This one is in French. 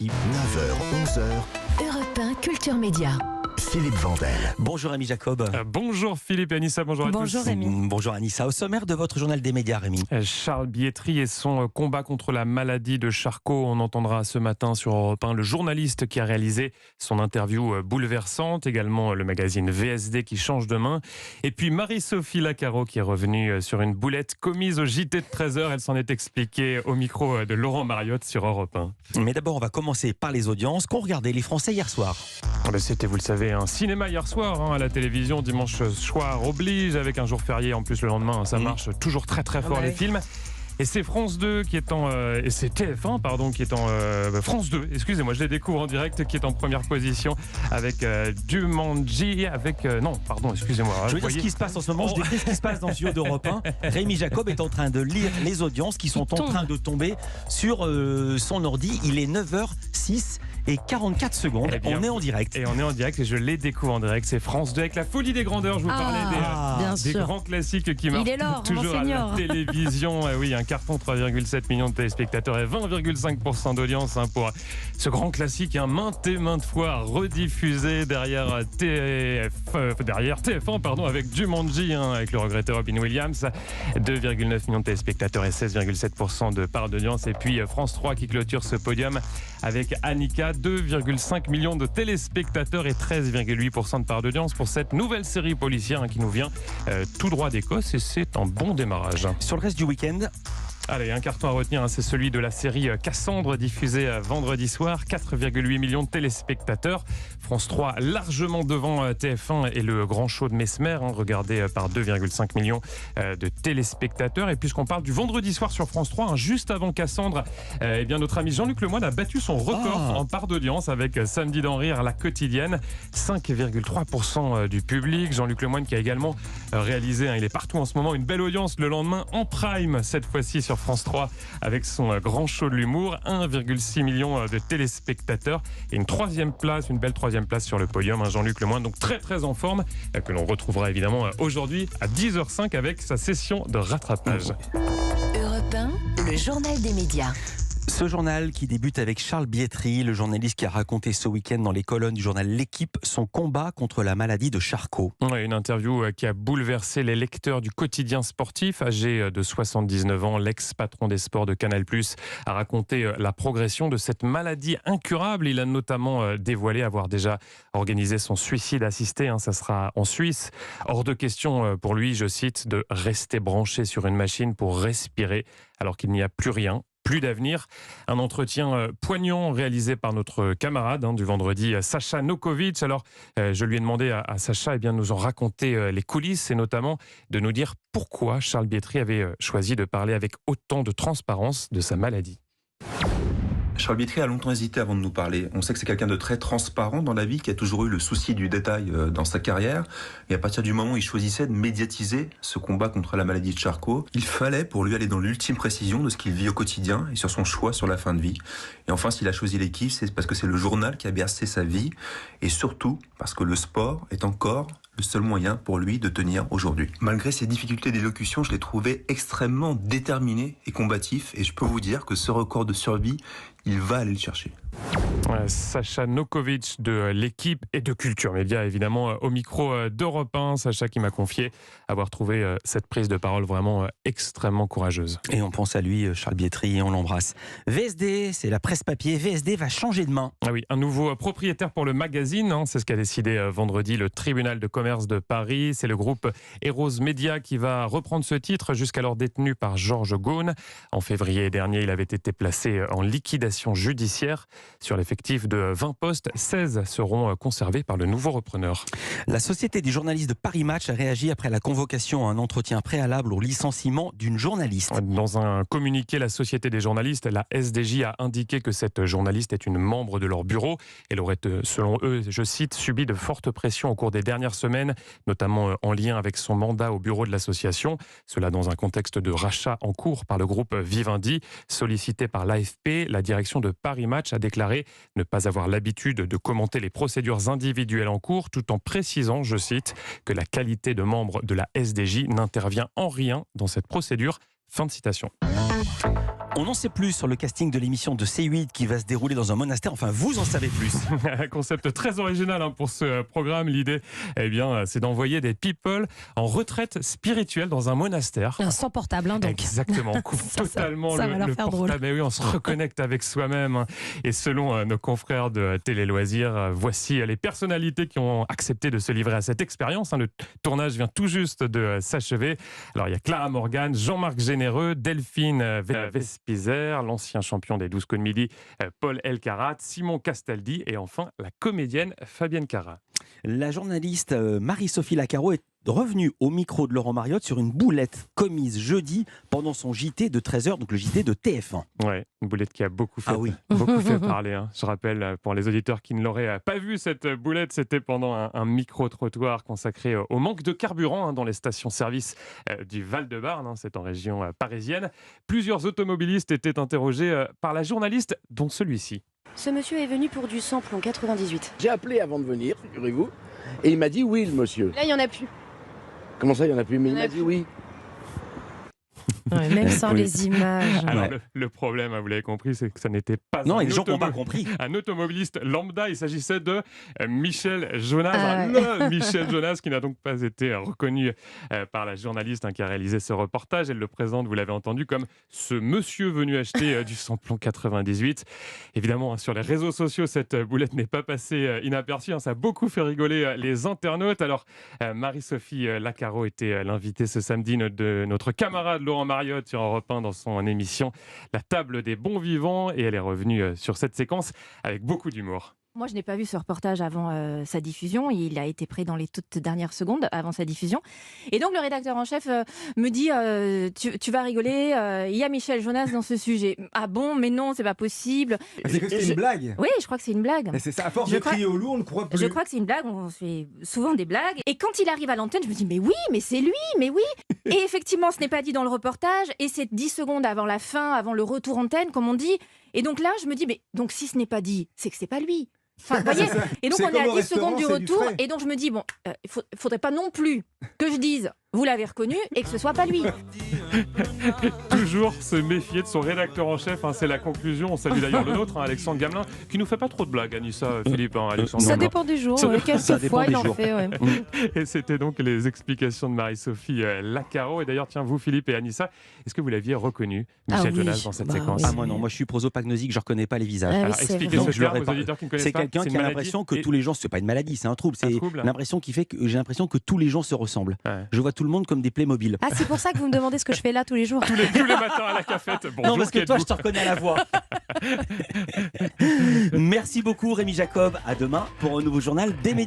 9h, 11h, Europe 1 Culture Média. Philippe Vandel. Bonjour Rémi Jacob. Bonjour Philippe et Anissa, bonjour à Bonjour tous. Rémi. Bonjour Anissa. Au sommaire de votre journal des médias, Rémi. Charles Bietri et son combat contre la maladie de Charcot. On entendra ce matin sur Europe 1 le journaliste qui a réalisé son interview bouleversante. Également le magazine VSD qui change de main. Et puis Marie-Sophie Lacaro qui est revenue sur une boulette commise au JT de 13h. Elle s'en est expliquée au micro de Laurent Mariotte sur Europe 1. Mais d'abord, on va commencer par les audiences qu'ont regardé les Français hier soir. C'était, vous le savez, un cinéma hier soir à la télévision. Dimanche soir oblige, avec un jour férié en plus le lendemain. Ça marche toujours très très fort les films. Et c'est France 2 qui est en... et c'est TF1, pardon, qui est en... France 2, excusez-moi, je les découvre en direct, qui est en première position avec Jumanji, avec... non, pardon, excusez-moi. Je veux dire ce qui se passe en ce moment, je décris ce qui se passe dans ce studio d'Europe 1. Rémi Jacob est en train de lire les audiences qui sont en train de tomber sur son ordi. Il est 9h06 et 44 secondes. Eh bien, on est en direct. Et on est en direct et je les découvre en direct. C'est France 2 avec la folie des grandeurs. Je vous parlais des grands classiques qui marchent toujours à la télévision. Oui, un carton, 3,7 millions de téléspectateurs et 20,5% d'audience pour ce grand classique, maintes et maintes fois rediffusé derrière TF1 pardon, avec Jumanji, avec le regretté Robin Williams. 2,9 millions de téléspectateurs et 16,7% de part d'audience. Et puis France 3 qui clôture ce podium avec Annika, 2,5 millions de téléspectateurs et 13,8% de part d'audience pour cette nouvelle série policière qui nous vient tout droit d'Écosse et c'est un bon démarrage. Sur le reste du week-end, allez, un carton à retenir, c'est celui de la série Cassandre, diffusée vendredi soir. 4,8 millions de téléspectateurs. France 3 largement devant TF1 et le grand show de Mesmer, regardé par 2,5 millions de téléspectateurs. Et puisqu'on parle du vendredi soir sur France 3, juste avant Cassandre, eh bien notre ami Jean-Luc Lemoyne a battu son record en part d'audience avec Samedi d'en rire, la quotidienne. 5,3% du public. Jean-Luc Lemoyne qui a également réalisé, il est partout en ce moment, une belle audience le lendemain en prime, cette fois-ci sur France 3 avec son grand show de l'humour. 1,6 million de téléspectateurs et une belle troisième place sur le podium. Jean-Luc Lemoyne, donc très très en forme, que l'on retrouvera évidemment aujourd'hui à 10h05 avec sa session de rattrapage. Europe 1, le journal des médias. Ce journal qui débute avec Charles Bietri, le journaliste qui a raconté ce week-end dans les colonnes du journal L'Équipe son combat contre la maladie de Charcot. Une interview qui a bouleversé les lecteurs du quotidien sportif. Âgé de 79 ans, l'ex-patron des sports de Canal+ a raconté la progression de cette maladie incurable. Il a notamment dévoilé avoir déjà organisé son suicide assisté. Ça sera en Suisse. Hors de question pour lui, je cite, de rester branché sur une machine pour respirer alors qu'il n'y a plus rien. Plus d'avenir. Un entretien poignant réalisé par notre camarade du vendredi, Sacha Nokovic. Alors, je lui ai demandé à Sacha de nous en raconter les coulisses et notamment de nous dire pourquoi Charles Bietri avait choisi de parler avec autant de transparence de sa maladie. Charles Bietri a longtemps hésité avant de nous parler. On sait que c'est quelqu'un de très transparent dans la vie, qui a toujours eu le souci du détail dans sa carrière. Et à partir du moment où il choisissait de médiatiser ce combat contre la maladie de Charcot, il fallait pour lui aller dans l'ultime précision de ce qu'il vit au quotidien et sur son choix sur la fin de vie. Et enfin, s'il a choisi L'Équipe, c'est parce que c'est le journal qui a bercé sa vie et surtout parce que le sport est encore le seul moyen pour lui de tenir aujourd'hui. Malgré ses difficultés d'élocution, je l'ai trouvé extrêmement déterminé et combatif et je peux vous dire que ce record de survie, il va aller le chercher. Sacha Nokovic de L'Équipe et de Culture Média, évidemment, au micro d'Europe 1. Sacha qui m'a confié avoir trouvé cette prise de parole vraiment extrêmement courageuse. Et on pense à lui, Charles Bietri, et on l'embrasse. VSD, c'est la presse papier. VSD va changer de main. Ah oui, un nouveau propriétaire pour le magazine. C'est ce qu'a décidé vendredi le tribunal de commerce de Paris. C'est le groupe Eros Media qui va reprendre ce titre, jusqu'alors détenu par Georges Ghosn. En février dernier, il avait été placé en liquidation judiciaire. Sur l'effectif de 20 postes, 16 seront conservés par le nouveau repreneur. La Société des journalistes de Paris Match a réagi après la convocation à un entretien préalable au licenciement d'une journaliste. Dans un communiqué, la Société des journalistes, la SDJ, a indiqué que cette journaliste est une membre de leur bureau. Elle aurait, selon eux, je cite, subi de fortes pressions au cours des dernières semaines, notamment en lien avec son mandat au bureau de l'association. Cela dans un contexte de rachat en cours par le groupe Vivendi. Sollicité par l'AFP, la direction de Paris Match a déclaré ne pas avoir l'habitude de commenter les procédures individuelles en cours, tout en précisant, je cite, que la qualité de membre de la SDJ n'intervient en rien dans cette procédure. Fin de citation. On n'en sait plus sur le casting de l'émission de C8 qui va se dérouler dans un monastère. Enfin, vous en savez plus. Un concept très original pour ce programme. L'idée, c'est d'envoyer des people en retraite spirituelle dans un monastère. Sans portable, donc. Exactement. On coupe totalement ça va leur le faire portable. drôle. Mais oui, on se reconnecte avec soi-même. Et selon nos confrères de Télé Loisirs, voici les personnalités qui ont accepté de se livrer à cette expérience. Le tournage vient tout juste de s'achever. Alors, il y a Clara Morgan, Jean-Marc Généreux, Delphine Vespizer, l'ancien champion des 12 coups de midi, Paul Elkarat, Simon Castaldi et enfin la comédienne Fabienne Cara. La journaliste Marie-Sophie Lacaro est revenue au micro de Laurent Mariotte sur une boulette commise jeudi pendant son JT de 13h, donc le JT de TF1. Ouais, une boulette qui a beaucoup fait, parler. Je rappelle, pour les auditeurs qui ne l'auraient pas vu, cette boulette, c'était pendant un micro-trottoir consacré au manque de carburant dans les stations-service du Val-de-Marne, c'est en région parisienne. Plusieurs automobilistes étaient interrogés par la journaliste, dont celui-ci. Ce monsieur est venu pour du samplon 98. J'ai appelé avant de venir, figurez-vous, et il m'a dit oui, le monsieur. Là, il n'y en a plus. Comment ça, il n'y en a plus? Mais il m'a dit oui. Ouais, même sans les images. Alors, le problème, vous l'avez compris, c'est que ça n'était pas Non, et les gens n'ont pas compris. Un automobiliste lambda. Il s'agissait de Michel Jonas, le Michel Jonas, qui n'a donc pas été reconnu par la journaliste qui a réalisé ce reportage. Elle le présente, vous l'avez entendu, comme ce monsieur venu acheter du samplon 98. Évidemment, sur les réseaux sociaux, cette boulette n'est pas passée inaperçue. Ça a beaucoup fait rigoler les internautes. Alors, Marie-Sophie Lacaro était l'invitée ce samedi de notre camarade Laurent Mariotte sur Europe 1 dans son émission La table des bons vivants, et elle est revenue sur cette séquence avec beaucoup d'humour. Moi, je n'ai pas vu ce reportage avant sa diffusion. Il a été pris dans les toutes dernières secondes avant sa diffusion. Et donc, le rédacteur en chef me dit tu vas rigoler, il y a Michel Jonas dans ce sujet. Ah bon, mais non, c'est pas possible. C'est que c'est une blague. Oui, je crois que c'est une blague. Et c'est ça, à force de crier au loup, on ne croit plus. Je crois que c'est une blague, on fait souvent des blagues. Et quand il arrive à l'antenne, je me dis mais oui, mais c'est lui, mais oui. Et effectivement, ce n'est pas dit dans le reportage. Et c'est 10 secondes avant la fin, avant le retour antenne, comme on dit. Et donc là, je me dis mais donc si ce n'est pas dit, c'est que c'est pas lui. Enfin, vous voyez, et donc on est à 10 secondes du retour, et donc je me dis, bon, il faudrait pas non plus que je dise, vous l'avez reconnu, et que ce soit pas lui. Toujours se méfier de son rédacteur en chef, c'est la conclusion. On salue d'ailleurs le nôtre, Alexandre Gamelin, qui nous fait pas trop de blagues, Anissa, Philippe. Alexandre Ça Gamelin. dépend des jours, quelquefois il en fait. Ouais. Et c'était donc les explications de Marie-Sophie Lacaro. Et d'ailleurs, tiens, vous Philippe et Anissa, est-ce que vous l'aviez reconnu, Michel Jonas, dans cette séquence? Ah moi non, moi je suis prosopagnosique, je reconnais pas les visages. Alors expliquez ce terme aux auditeurs qui ne connaissent pas. C'est quelqu'un qui a l'impression que tous les gens, c'est pas une maladie, c'est un trouble. C'est l'impression qui fait que j'ai l'impression que tous les gens se ressemblent. Ouais. Je vois tout le monde comme des Playmobil. Ah, c'est pour ça que vous me demandez ce que je fais là tous les jours. Tous les matins à la cafette. Bonjour, non, parce que toi, je te reconnais à la voix. Merci beaucoup Rémi Jacob. À demain pour un nouveau journal des médias.